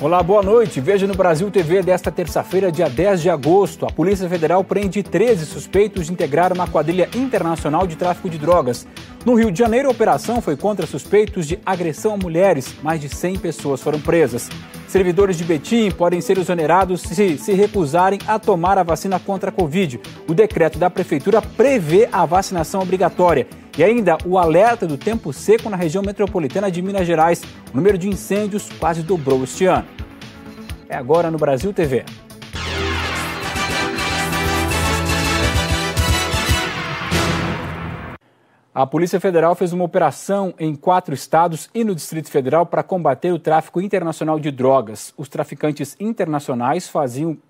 Olá, boa noite. Veja no Brasil TV desta terça-feira, dia 10 de agosto. A Polícia Federal prende 13 suspeitos de integrar uma quadrilha internacional de tráfico de drogas. No Rio de Janeiro, a operação foi contra suspeitos de agressão a mulheres. Mais de 100 pessoas foram presas. Servidores de Betim podem ser exonerados se recusarem a tomar a vacina contra a Covid. O decreto da Prefeitura prevê a vacinação obrigatória. E ainda o alerta do tempo seco na região metropolitana de Minas Gerais. O número de incêndios quase dobrou este ano. É agora no Brasil TV. A Polícia Federal fez uma operação em 4 estados e no Distrito Federal para combater o tráfico internacional de drogas. Os traficantes internacionais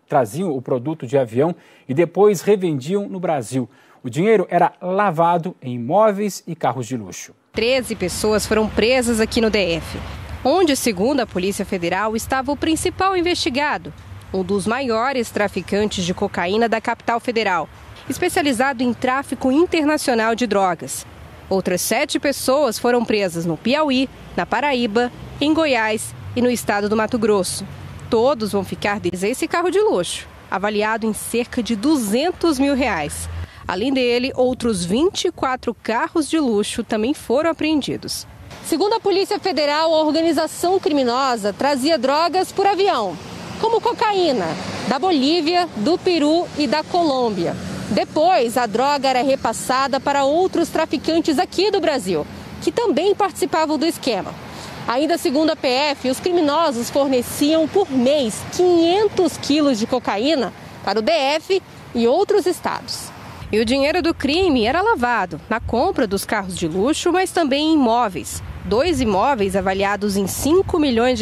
traziam o produto de avião e depois revendiam no Brasil. O dinheiro era lavado em imóveis e carros de luxo. 13 pessoas foram presas aqui no DF, onde, segundo a Polícia Federal, estava o principal investigado, um dos maiores traficantes de cocaína da capital federal, especializado em tráfico internacional de drogas. Outras 7 pessoas foram presas no Piauí, na Paraíba, em Goiás e no estado do Mato Grosso. Todos vão ficar desse carro de luxo, avaliado em cerca de R$200 mil. Além dele, outros 24 carros de luxo também foram apreendidos. Segundo a Polícia Federal, a organização criminosa trazia drogas por avião, como cocaína, da Bolívia, do Peru e da Colômbia. Depois, a droga era repassada para outros traficantes aqui do Brasil, que também participavam do esquema. Ainda segundo a PF, os criminosos forneciam por mês 500 quilos de cocaína para o DF e outros estados. E o dinheiro do crime era lavado na compra dos carros de luxo, mas também em imóveis. 2 imóveis avaliados em R$5 milhões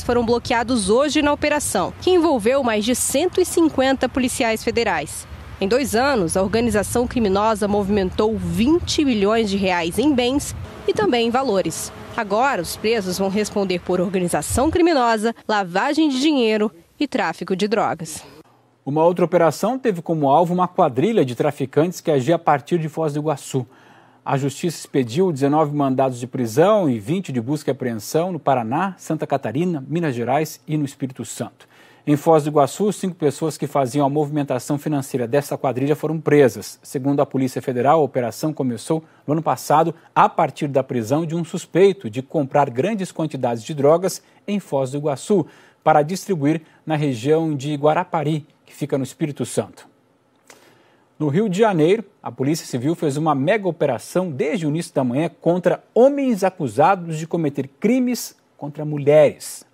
foram bloqueados hoje na operação, que envolveu mais de 150 policiais federais. Em 2 anos, a organização criminosa movimentou R$20 milhões em bens e também em valores. Agora, os presos vão responder por organização criminosa, lavagem de dinheiro e tráfico de drogas. Uma outra operação teve como alvo uma quadrilha de traficantes que agia a partir de Foz do Iguaçu. A Justiça expediu 19 mandados de prisão e 20 de busca e apreensão no Paraná, Santa Catarina, Minas Gerais e no Espírito Santo. Em Foz do Iguaçu, 5 pessoas que faziam a movimentação financeira desta quadrilha foram presas. Segundo a Polícia Federal, a operação começou no ano passado a partir da prisão de um suspeito de comprar grandes quantidades de drogas em Foz do Iguaçu para distribuir na região de Guarapari, que fica no Espírito Santo. No Rio de Janeiro, a Polícia Civil fez uma mega operação desde o início da manhã contra homens acusados de cometer crimes contra mulheres.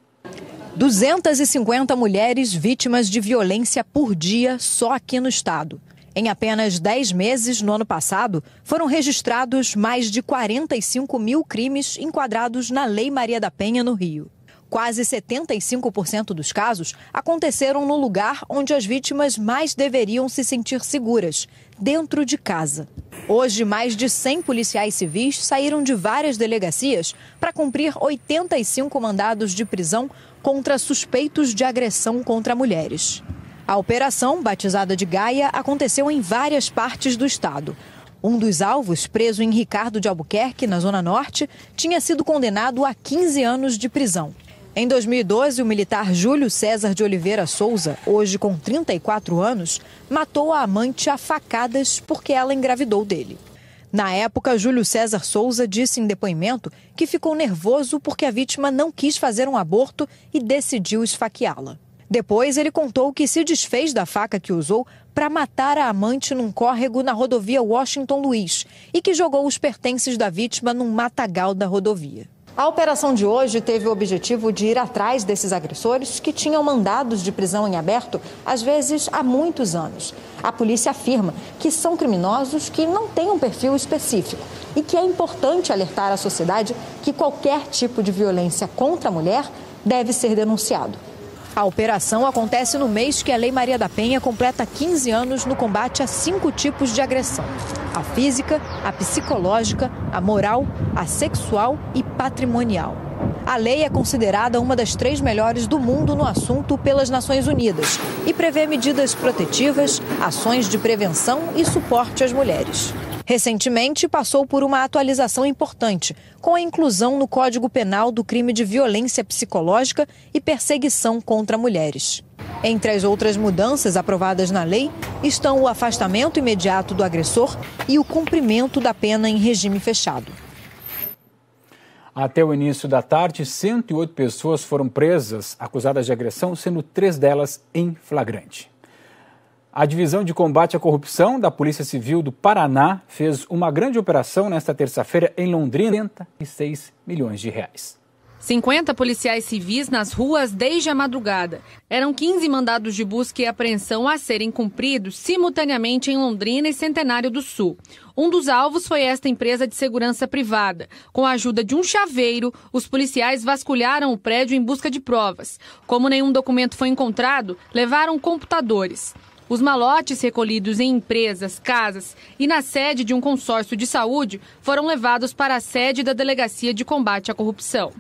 250 mulheres vítimas de violência por dia só aqui no estado. Em apenas 10 meses, no ano passado, foram registrados mais de 45 mil crimes enquadrados na Lei Maria da Penha, no Rio. Quase 75% dos casos aconteceram no lugar onde as vítimas mais deveriam se sentir seguras, dentro de casa. Hoje, mais de 100 policiais civis saíram de várias delegacias para cumprir 85 mandados de prisão contra suspeitos de agressão contra mulheres. A operação, batizada de Gaia, aconteceu em várias partes do estado. Um dos alvos, preso em Ricardo de Albuquerque, na Zona Norte, tinha sido condenado a 15 anos de prisão. Em 2012, o militar Júlio César de Oliveira Souza, hoje com 34 anos, matou a amante a facadas porque ela engravidou dele. Na época, Júlio César Souza disse em depoimento que ficou nervoso porque a vítima não quis fazer um aborto e decidiu esfaqueá-la. Depois, ele contou que se desfez da faca que usou para matar a amante num córrego na rodovia Washington Luiz e que jogou os pertences da vítima num matagal da rodovia. A operação de hoje teve o objetivo de ir atrás desses agressores que tinham mandados de prisão em aberto, às vezes há muitos anos. A polícia afirma que são criminosos que não têm um perfil específico e que é importante alertar a sociedade que qualquer tipo de violência contra a mulher deve ser denunciado. A operação acontece no mês que a Lei Maria da Penha completa 15 anos no combate a 5 tipos de agressão: a física, a psicológica, a moral, a sexual e patrimonial. A lei é considerada uma das 3 melhores do mundo no assunto pelas Nações Unidas e prevê medidas protetivas, ações de prevenção e suporte às mulheres. Recentemente, passou por uma atualização importante, com a inclusão no Código Penal do crime de violência psicológica e perseguição contra mulheres. Entre as outras mudanças aprovadas na lei estão o afastamento imediato do agressor e o cumprimento da pena em regime fechado. Até o início da tarde, 108 pessoas foram presas, acusadas de agressão, sendo 3 delas em flagrante. A Divisão de Combate à Corrupção da Polícia Civil do Paraná fez uma grande operação nesta terça-feira em Londrina, R$86 milhões. 50 policiais civis nas ruas desde a madrugada. Eram 15 mandados de busca e apreensão a serem cumpridos simultaneamente em Londrina e Centenário do Sul. Um dos alvos foi esta empresa de segurança privada. Com a ajuda de um chaveiro, os policiais vasculharam o prédio em busca de provas. Como nenhum documento foi encontrado, levaram computadores. Os malotes recolhidos em empresas, casas e na sede de um consórcio de saúde foram levados para a sede da Delegacia de Combate à Corrupção.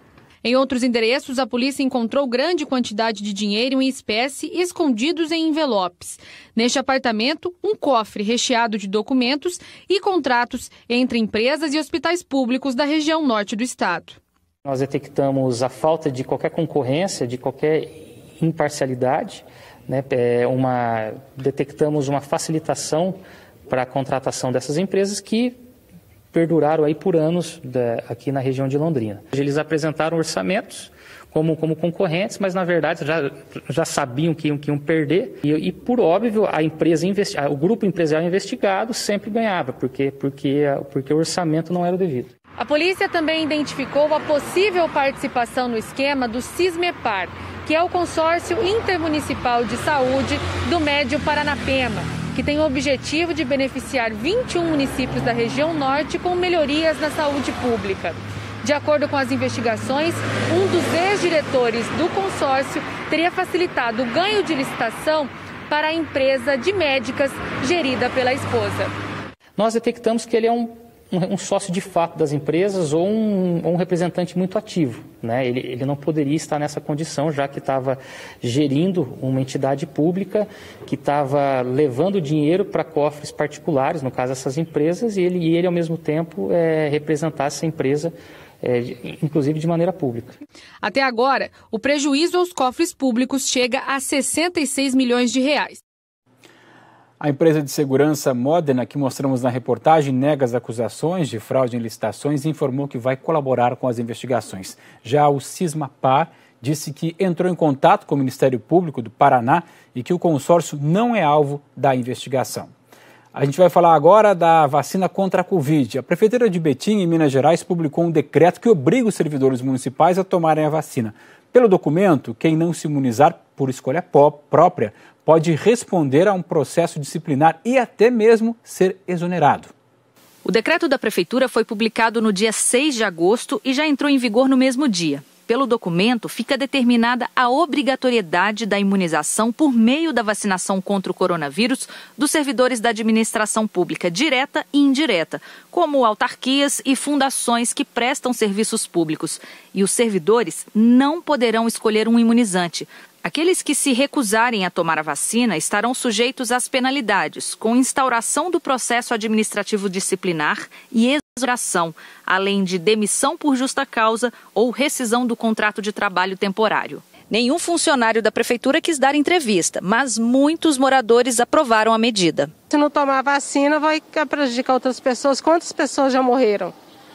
Em outros endereços, a polícia encontrou grande quantidade de dinheiro em espécie escondidos em envelopes. Neste apartamento, um cofre recheado de documentos e contratos entre empresas e hospitais públicos da região norte do estado. Nós detectamos a falta de qualquer concorrência, de qualquer imparcialidade, né? Detectamos uma facilitação para a contratação dessas empresas que perduraram aí por anos aqui na região de Londrina. Eles apresentaram orçamentos como concorrentes, mas na verdade já sabiam que iam perder e por óbvio o grupo empresarial investigado sempre ganhava, porque o orçamento não era o devido. A polícia também identificou a possível participação no esquema do Sismepar, que é o consórcio intermunicipal de saúde do Médio Paranapiba, que tem o objetivo de beneficiar 21 municípios da região norte com melhorias na saúde pública. De acordo com as investigações, um dos ex-diretores do consórcio teria facilitado o ganho de licitação para a empresa de médicas gerida pela esposa. Nós detectamos que ele é um sócio de fato das empresas ou um representante muito ativo, né? Ele não poderia estar nessa condição, já que estava gerindo uma entidade pública, que estava levando dinheiro para cofres particulares, no caso essas empresas, e ele ao mesmo tempo representar essa empresa, inclusive de maneira pública. Até agora, o prejuízo aos cofres públicos chega a R$66 milhões. A empresa de segurança Modena, que mostramos na reportagem, nega as acusações de fraude em licitações e informou que vai colaborar com as investigações. Já o Sismapar disse que entrou em contato com o Ministério Público do Paraná e que o consórcio não é alvo da investigação. A gente vai falar agora da vacina contra a Covid. A Prefeitura de Betim, em Minas Gerais, publicou um decreto que obriga os servidores municipais a tomarem a vacina. Pelo documento, quem não se imunizar por escolha própria pode responder a um processo disciplinar e até mesmo ser exonerado. O decreto da Prefeitura foi publicado no dia 6 de agosto e já entrou em vigor no mesmo dia. Pelo documento, fica determinada a obrigatoriedade da imunização por meio da vacinação contra o coronavírus dos servidores da administração pública direta e indireta, como autarquias e fundações que prestam serviços públicos. E os servidores não poderão escolher um imunizante. Aqueles que se recusarem a tomar a vacina estarão sujeitos às penalidades, com instauração do processo administrativo disciplinar e exoneração, além de demissão por justa causa ou rescisão do contrato de trabalho temporário. Nenhum funcionário da Prefeitura quis dar entrevista, mas muitos moradores aprovaram a medida. Se não tomar a vacina, vai prejudicar outras pessoas. Quantas pessoas já morreram?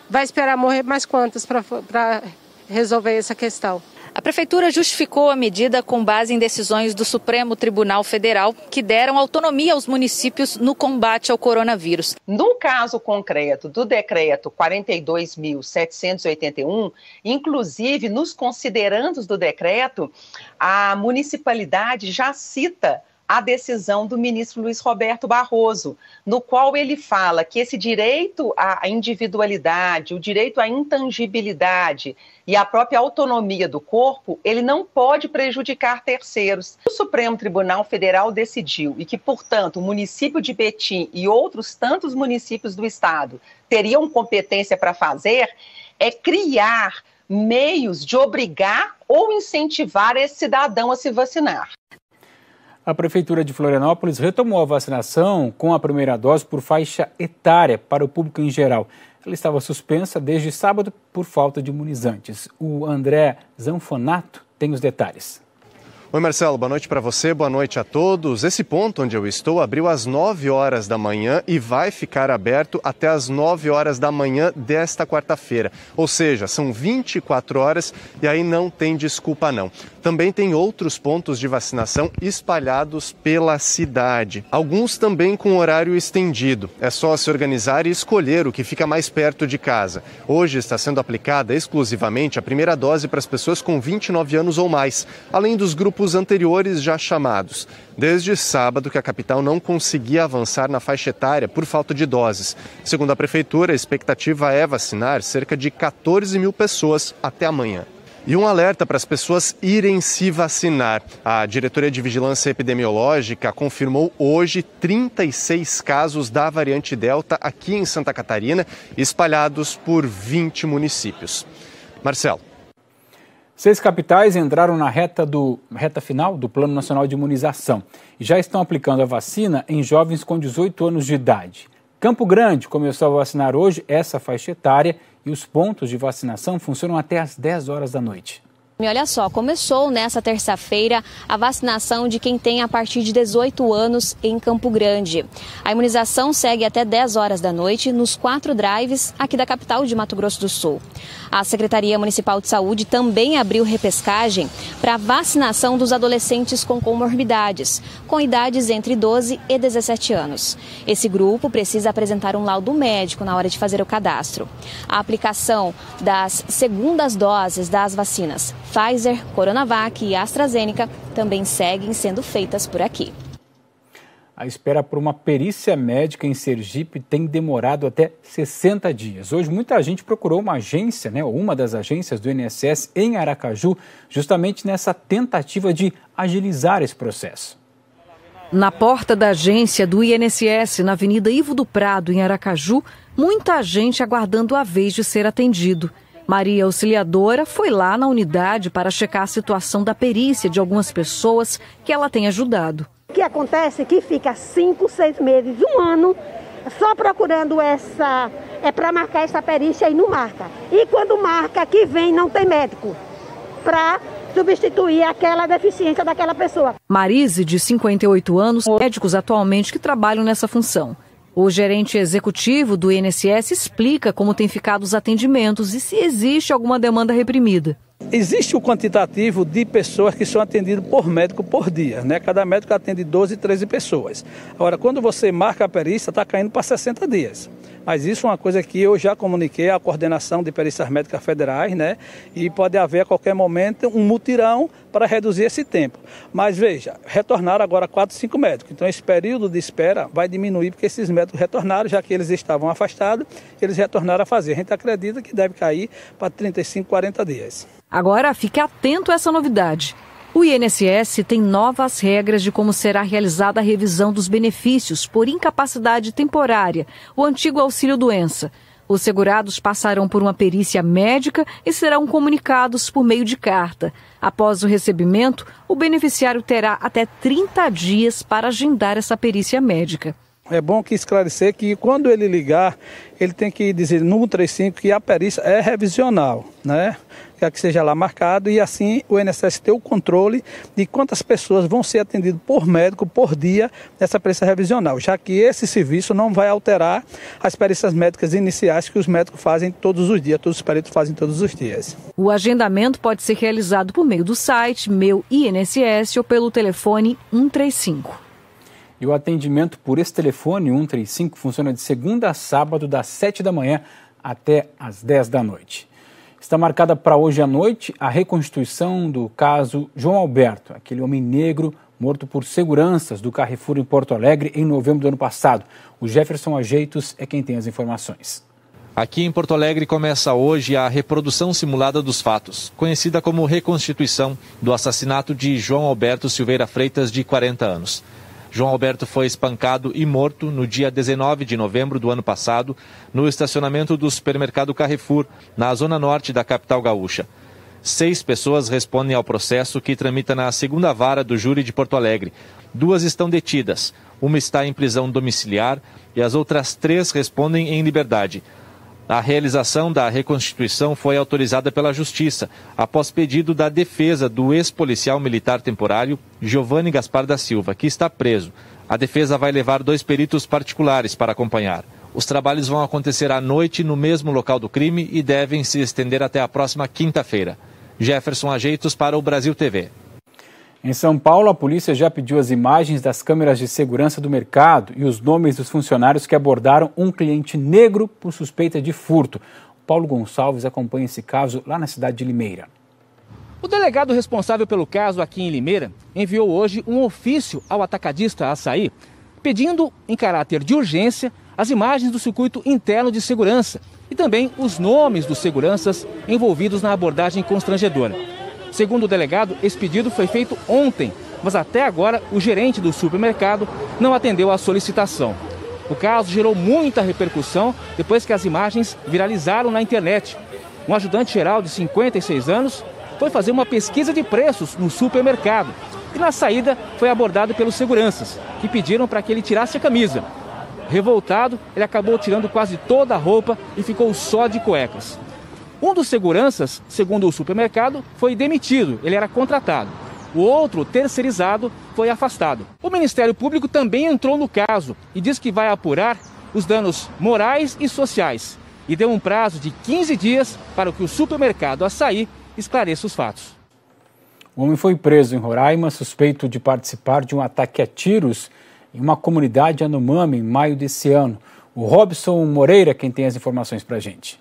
Vai esperar morrer mais quantas para resolver essa questão? A Prefeitura justificou a medida com base em decisões do Supremo Tribunal Federal que deram autonomia aos municípios no combate ao coronavírus. No caso concreto do decreto 42.781, inclusive nos considerandos do decreto, a municipalidade já cita a decisão do ministro Luiz Roberto Barroso, no qual ele fala que esse direito à individualidade, o direito à intangibilidade e a própria autonomia do corpo, ele não pode prejudicar terceiros. O Supremo Tribunal Federal decidiu e que, portanto, o município de Betim e outros tantos municípios do estado teriam competência para fazer, é criar meios de obrigar ou incentivar esse cidadão a se vacinar. A Prefeitura de Florianópolis retomou a vacinação com a primeira dose por faixa etária para o público em geral. Ela estava suspensa desde sábado por falta de imunizantes. O André Zanfonato tem os detalhes. Oi, Marcelo, boa noite para você, boa noite a todos. Esse ponto onde eu estou abriu às 9 horas da manhã e vai ficar aberto até às 9 horas da manhã desta quarta-feira. Ou seja, são 24 horas e aí não tem desculpa não. Também tem outros pontos de vacinação espalhados pela cidade. Alguns também com horário estendido. É só se organizar e escolher o que fica mais perto de casa. Hoje está sendo aplicada exclusivamente a primeira dose para as pessoas com 29 anos ou mais, além dos grupos anteriores já chamados. Desde sábado que a capital não conseguia avançar na faixa etária por falta de doses. Segundo a Prefeitura, a expectativa é vacinar cerca de 14 mil pessoas até amanhã. E um alerta para as pessoas irem se vacinar. A Diretoria de Vigilância Epidemiológica confirmou hoje 36 casos da variante Delta aqui em Santa Catarina, espalhados por 20 municípios. Marcelo. 6 capitais entraram na reta final do Plano Nacional de Imunização e já estão aplicando a vacina em jovens com 18 anos de idade. Campo Grande começou a vacinar hoje essa faixa etária e os pontos de vacinação funcionam até às 10 horas da noite. E olha só, começou nessa terça-feira a vacinação de quem tem a partir de 18 anos em Campo Grande. A imunização segue até 10 horas da noite nos 4 drives aqui da capital de Mato Grosso do Sul. A Secretaria Municipal de Saúde também abriu repescagem para vacinação dos adolescentes com comorbidades, com idades entre 12 e 17 anos. Esse grupo precisa apresentar um laudo médico na hora de fazer o cadastro. A aplicação das segundas doses das vacinas Pfizer, Coronavac e AstraZeneca também seguem sendo feitas por aqui. A espera por uma perícia médica em Sergipe tem demorado até 60 dias. Hoje muita gente procurou uma agência, uma das agências do INSS em Aracaju, justamente nessa tentativa de agilizar esse processo. Na porta da agência do INSS, na Avenida Ivo do Prado, em Aracaju, muita gente aguardando a vez de ser atendido. Maria Auxiliadora foi lá na unidade para checar a situação da perícia de algumas pessoas que ela tem ajudado. O que acontece é que fica 5, 6 meses, 1 ano, só procurando para marcar essa perícia e não marca. E quando marca, que vem, não tem médico para substituir aquela deficiência daquela pessoa. Marise, de 58 anos, médicos atualmente que trabalham nessa função. O gerente executivo do INSS explica como têm ficado os atendimentos e se existe alguma demanda reprimida. Existe o quantitativo de pessoas que são atendidas por médico por dia, Cada médico atende 12, 13 pessoas. Agora, quando você marca a perícia, está caindo para 60 dias. Mas isso é uma coisa que eu já comuniquei à coordenação de perícias médicas federais, E pode haver a qualquer momento um mutirão para reduzir esse tempo. Mas veja, retornaram agora 4, 5 médicos. Então esse período de espera vai diminuir porque esses médicos retornaram, já que eles estavam afastados, eles retornaram a fazer. A gente acredita que deve cair para 35, 40 dias. Agora fique atento a essa novidade. O INSS tem novas regras de como será realizada a revisão dos benefícios por incapacidade temporária, o antigo auxílio-doença. Os segurados passarão por uma perícia médica e serão comunicados por meio de carta. Após o recebimento, o beneficiário terá até 30 dias para agendar essa perícia médica. É bom que esclarecer que quando ele ligar, ele tem que dizer no 135 que a perícia é revisional, Quer que seja lá marcado e assim o INSS ter o controle de quantas pessoas vão ser atendidas por médico por dia nessa perícia revisional, já que esse serviço não vai alterar as perícias médicas iniciais que os médicos fazem todos os dias, todos os peritos fazem todos os dias. O agendamento pode ser realizado por meio do site Meu INSS ou pelo telefone 135. E o atendimento por esse telefone 135 funciona de segunda a sábado, das 7 da manhã até às 10 da noite. Está marcada para hoje à noite a reconstituição do caso João Alberto, aquele homem negro morto por seguranças do Carrefour em Porto Alegre em novembro do ano passado. O Jefferson Ajeitos é quem tem as informações. Aqui em Porto Alegre começa hoje a reprodução simulada dos fatos, conhecida como reconstituição do assassinato de João Alberto Silveira Freitas, de 40 anos. João Alberto foi espancado e morto no dia 19 de novembro do ano passado, no estacionamento do supermercado Carrefour, na zona norte da capital gaúcha. 6 pessoas respondem ao processo que tramita na 2ª Vara do Júri de Porto Alegre. 2 estão detidas, uma está em prisão domiciliar e as outras 3 respondem em liberdade. A realização da reconstituição foi autorizada pela Justiça, após pedido da defesa do ex-policial militar temporário, Giovanni Gaspar da Silva, que está preso. A defesa vai levar 2 peritos particulares para acompanhar. Os trabalhos vão acontecer à noite no mesmo local do crime e devem se estender até a próxima quinta-feira. Jefferson Ajeitos para o Brasil TV. Em São Paulo, a polícia já pediu as imagens das câmeras de segurança do mercado e os nomes dos funcionários que abordaram um cliente negro por suspeita de furto. Paulo Gonçalves acompanha esse caso lá na cidade de Limeira. O delegado responsável pelo caso aqui em Limeira enviou hoje um ofício ao atacadista Açaí, pedindo, em caráter de urgência, as imagens do circuito interno de segurança e também os nomes dos seguranças envolvidos na abordagem constrangedora. Segundo o delegado, esse pedido foi feito ontem, mas até agora o gerente do supermercado não atendeu à solicitação. O caso gerou muita repercussão depois que as imagens viralizaram na internet. Um ajudante-geral de 56 anos foi fazer uma pesquisa de preços no supermercado e na saída foi abordado pelos seguranças, que pediram para que ele tirasse a camisa. Revoltado, ele acabou tirando quase toda a roupa e ficou só de cuecas. Um dos seguranças, segundo o supermercado, foi demitido, ele era contratado. O outro, terceirizado, foi afastado. O Ministério Público também entrou no caso e diz que vai apurar os danos morais e sociais e deu um prazo de 15 dias para que o supermercado Açaí esclareça os fatos. O homem foi preso em Roraima, suspeito de participar de um ataque a tiros em uma comunidade Yanomami em maio desse ano. O Robson Moreira, quem tem as informações para a gente.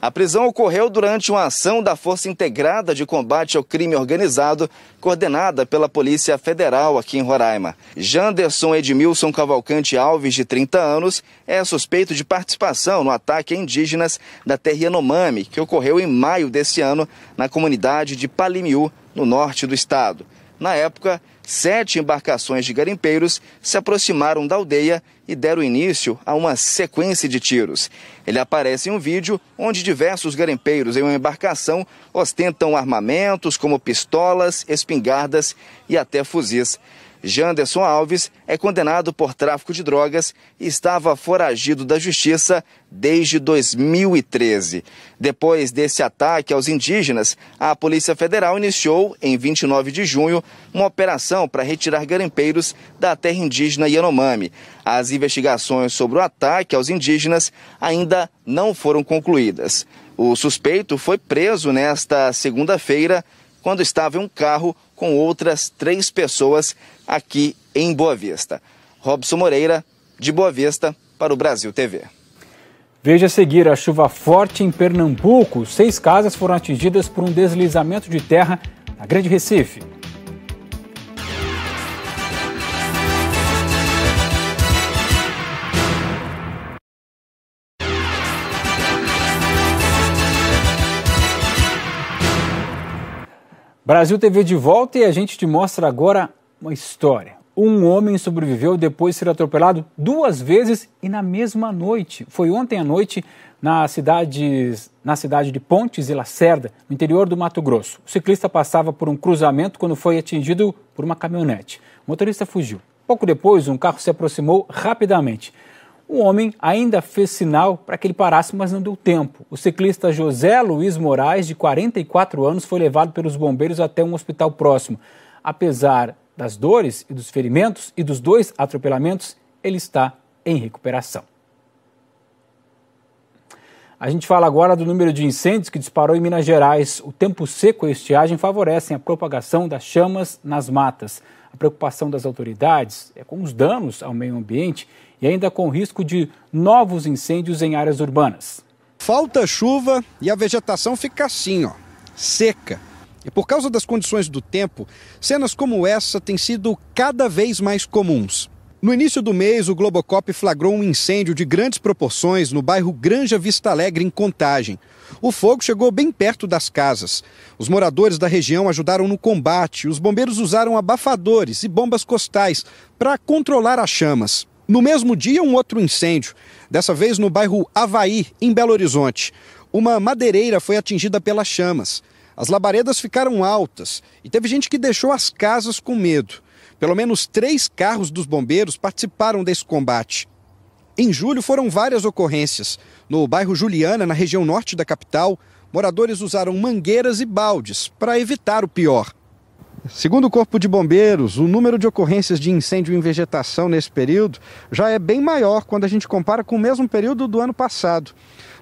A prisão ocorreu durante uma ação da Força Integrada de Combate ao Crime Organizado, coordenada pela Polícia Federal aqui em Roraima. Janderson Edmilson Cavalcante Alves, de 30 anos, é suspeito de participação no ataque a indígenas da terra Yanomami, que ocorreu em maio desse ano na comunidade de Palimiú, no norte do estado. Na época, 7 embarcações de garimpeiros se aproximaram da aldeia e deram início a uma sequência de tiros. Ele aparece em um vídeo onde diversos garimpeiros em uma embarcação ostentam armamentos como pistolas, espingardas e até fuzis. Janderson Alves é condenado por tráfico de drogas e estava foragido da justiça desde 2013. Depois desse ataque aos indígenas, a Polícia Federal iniciou, em 29 de junho, uma operação para retirar garimpeiros da terra indígena Yanomami. As investigações sobre o ataque aos indígenas ainda não foram concluídas. O suspeito foi preso nesta segunda-feira, quando estava em um carro com outras 3 pessoas aqui em Boa Vista. Robson Moreira, de Boa Vista, para o Brasil TV. Veja a seguir a chuva forte em Pernambuco. 6 casas foram atingidas por um deslizamento de terra na Grande Recife. Brasil TV de volta e a gente te mostra agora uma história. Um homem sobreviveu depois de ser atropelado 2 vezes e na mesma noite. Foi ontem à noite na cidade de Pontes e Lacerda, no interior do Mato Grosso. O ciclista passava por um cruzamento quando foi atingido por uma caminhonete. O motorista fugiu. Pouco depois, um carro se aproximou rapidamente. O homem ainda fez sinal para que ele parasse, mas não deu tempo. O ciclista José Luiz Moraes, de 44 anos, foi levado pelos bombeiros até um hospital próximo. Apesar das dores e dos ferimentos e dos 2 atropelamentos, ele está em recuperação. A gente fala agora do número de incêndios que disparou em Minas Gerais. O tempo seco e a estiagem favorecem a propagação das chamas nas matas. A preocupação das autoridades é com os danos ao meio ambiente e ainda com o risco de novos incêndios em áreas urbanas. Falta chuva e a vegetação fica assim, seca. E por causa das condições do tempo, cenas como essa têm sido cada vez mais comuns. No início do mês, o Globocop flagrou um incêndio de grandes proporções no bairro Granja Vista Alegre, em Contagem. O fogo chegou bem perto das casas. Os moradores da região ajudaram no combate. Os bombeiros usaram abafadores e bombas costais para controlar as chamas. No mesmo dia, um outro incêndio, dessa vez no bairro Avaí, em Belo Horizonte. Uma madeireira foi atingida pelas chamas. As labaredas ficaram altas e teve gente que deixou as casas com medo. Pelo menos 3 carros dos bombeiros participaram desse combate. Em julho foram várias ocorrências. No bairro Juliana, na região norte da capital, moradores usaram mangueiras e baldes para evitar o pior. Segundo o Corpo de Bombeiros, o número de ocorrências de incêndio em vegetação nesse período já é bem maior quando a gente compara com o mesmo período do ano passado.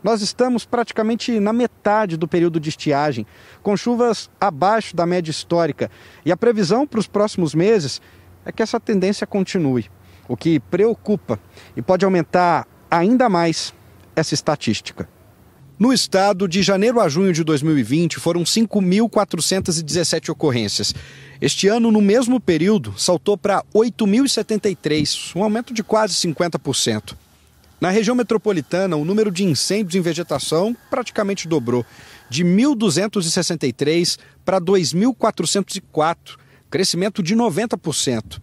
Nós estamos praticamente na metade do período de estiagem, com chuvas abaixo da média histórica. E a previsão para os próximos meses é que essa tendência continue, o que preocupa e pode aumentar ainda mais essa estatística. No estado, de janeiro a junho de 2020, foram 5.417 ocorrências. Este ano, no mesmo período, saltou para 8.073, um aumento de quase 50%. Na região metropolitana, o número de incêndios em vegetação praticamente dobrou, de 1.263 para 2.404, crescimento de 90%.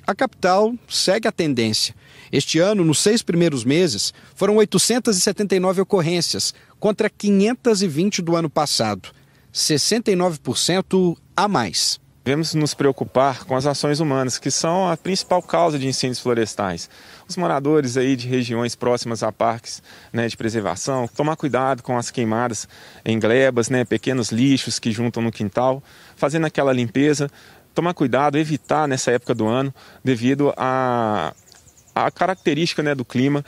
A capital segue a tendência. Este ano, nos 6 primeiros meses, foram 879 ocorrências, contra 520 do ano passado, 69% a mais. Devemos nos preocupar com as ações humanas, que são a principal causa de incêndios florestais. Os moradores aí de regiões próximas a parques, de preservação, tomar cuidado com as queimadas em glebas, pequenos lixos que juntam no quintal, fazendo aquela limpeza, tomar cuidado, evitar nessa época do ano, devido à característica do clima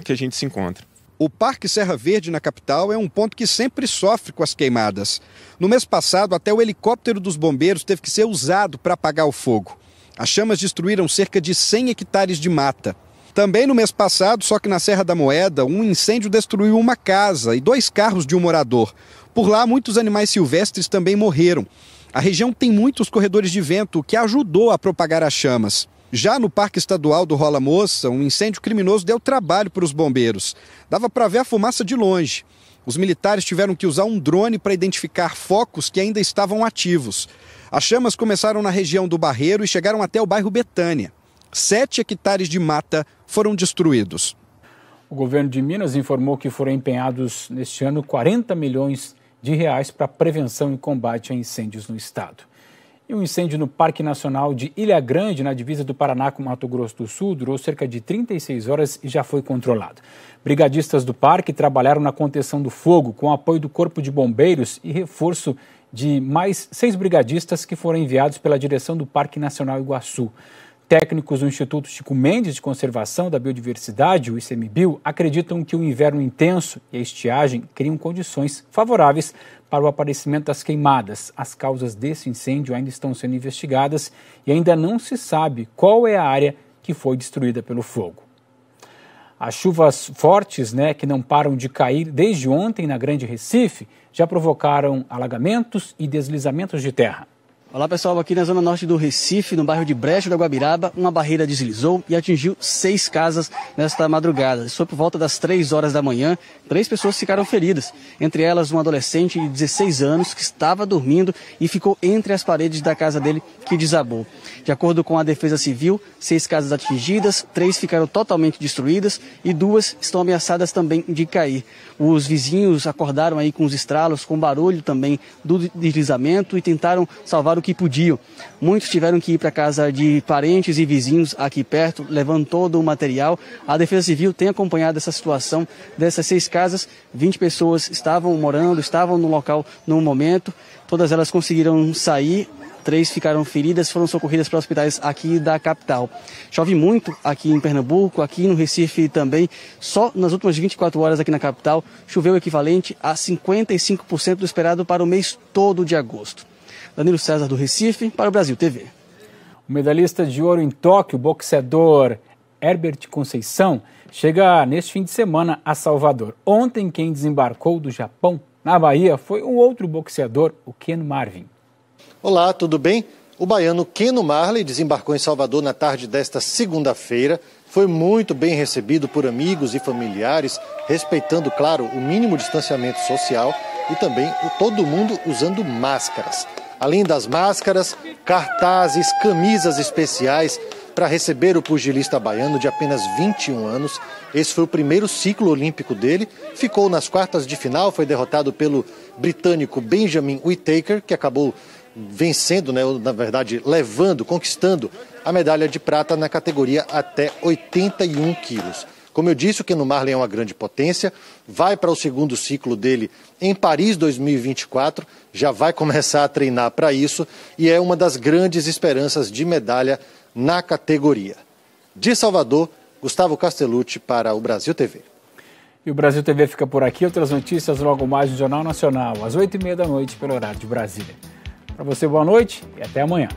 que a gente se encontra. O Parque Serra Verde, na capital, é um ponto que sempre sofre com as queimadas. No mês passado, até o helicóptero dos bombeiros teve que ser usado para apagar o fogo. As chamas destruíram cerca de 100 hectares de mata. Também no mês passado, só que na Serra da Moeda, um incêndio destruiu uma casa e 2 carros de um morador. Por lá, muitos animais silvestres também morreram. A região tem muitos corredores de vento, o que ajudou a propagar as chamas. Já no Parque Estadual do Rola Moça, um incêndio criminoso deu trabalho para os bombeiros. Dava para ver a fumaça de longe. Os militares tiveram que usar um drone para identificar focos que ainda estavam ativos. As chamas começaram na região do Barreiro e chegaram até o bairro Betânia. 7 hectares de mata foram destruídos. O governo de Minas informou que foram empenhados neste ano 40 milhões de reais para prevenção e combate a incêndios no estado. E um incêndio no Parque Nacional de Ilha Grande, na divisa do Paraná com Mato Grosso do Sul, durou cerca de 36 horas e já foi controlado. Brigadistas do parque trabalharam na contenção do fogo com apoio do Corpo de Bombeiros e reforço de mais 6 brigadistas que foram enviados pela direção do Parque Nacional Iguaçu. Técnicos do Instituto Chico Mendes de Conservação da Biodiversidade, o ICMBio, acreditam que o inverno intenso e a estiagem criam condições favoráveis para o aparecimento das queimadas. As causas desse incêndio ainda estão sendo investigadas e ainda não se sabe qual é a área que foi destruída pelo fogo. As chuvas fortes, que não param de cair desde ontem na Grande Recife, já provocaram alagamentos e deslizamentos de terra. Olá pessoal, aqui na zona norte do Recife, no bairro de Brejo da Guabiraba, uma barreira deslizou e atingiu 6 casas nesta madrugada. Isso foi por volta das 3 horas da manhã. 3 pessoas ficaram feridas, entre elas um adolescente de 16 anos que estava dormindo e ficou entre as paredes da casa dele que desabou. De acordo com a Defesa Civil, 6 casas atingidas, 3 ficaram totalmente destruídas e 2 estão ameaçadas também de cair. Os vizinhos acordaram aí com os estralos, com barulho também do deslizamento e tentaram salvar o que podiam. Muitos tiveram que ir para casa de parentes e vizinhos aqui perto, levando todo o material. A Defesa Civil tem acompanhado essa situação dessas 6 casas. 20 pessoas estavam no local no momento. Todas elas conseguiram sair. 3 ficaram feridas, foram socorridas para hospitais aqui da capital. Chove muito aqui em Pernambuco, aqui no Recife também. Só nas últimas 24 horas aqui na capital, choveu o equivalente a 55% do esperado para o mês todo de agosto. Danilo César do Recife, para o Brasil TV. O medalhista de ouro em Tóquio, o boxeador Herbert Conceição, chega neste fim de semana a Salvador. Ontem, quem desembarcou do Japão, na Bahia, foi um outro boxeador, o Ken Marvin. Olá, tudo bem? O baiano Keno Marley desembarcou em Salvador na tarde desta segunda-feira. Foi muito bem recebido por amigos e familiares, respeitando, claro, o mínimo distanciamento social e também todo mundo usando máscaras. Além das máscaras, cartazes, camisas especiais para receber o pugilista baiano de apenas 21 anos. Esse foi o primeiro ciclo olímpico dele. Ficou nas quartas de final, foi derrotado pelo britânico Benjamin Whittaker, que acabou vencendo, na verdade, conquistando a medalha de prata na categoria até 81 quilos. Como eu disse, o Keanu Marley é uma grande potência, vai para o segundo ciclo dele em Paris 2024, já vai começar a treinar para isso e é uma das grandes esperanças de medalha na categoria. De Salvador, Gustavo Castellucci para o Brasil TV. E o Brasil TV fica por aqui, outras notícias logo mais no Jornal Nacional, às 8h30 da noite, pelo horário de Brasília. Para você, boa noite e até amanhã.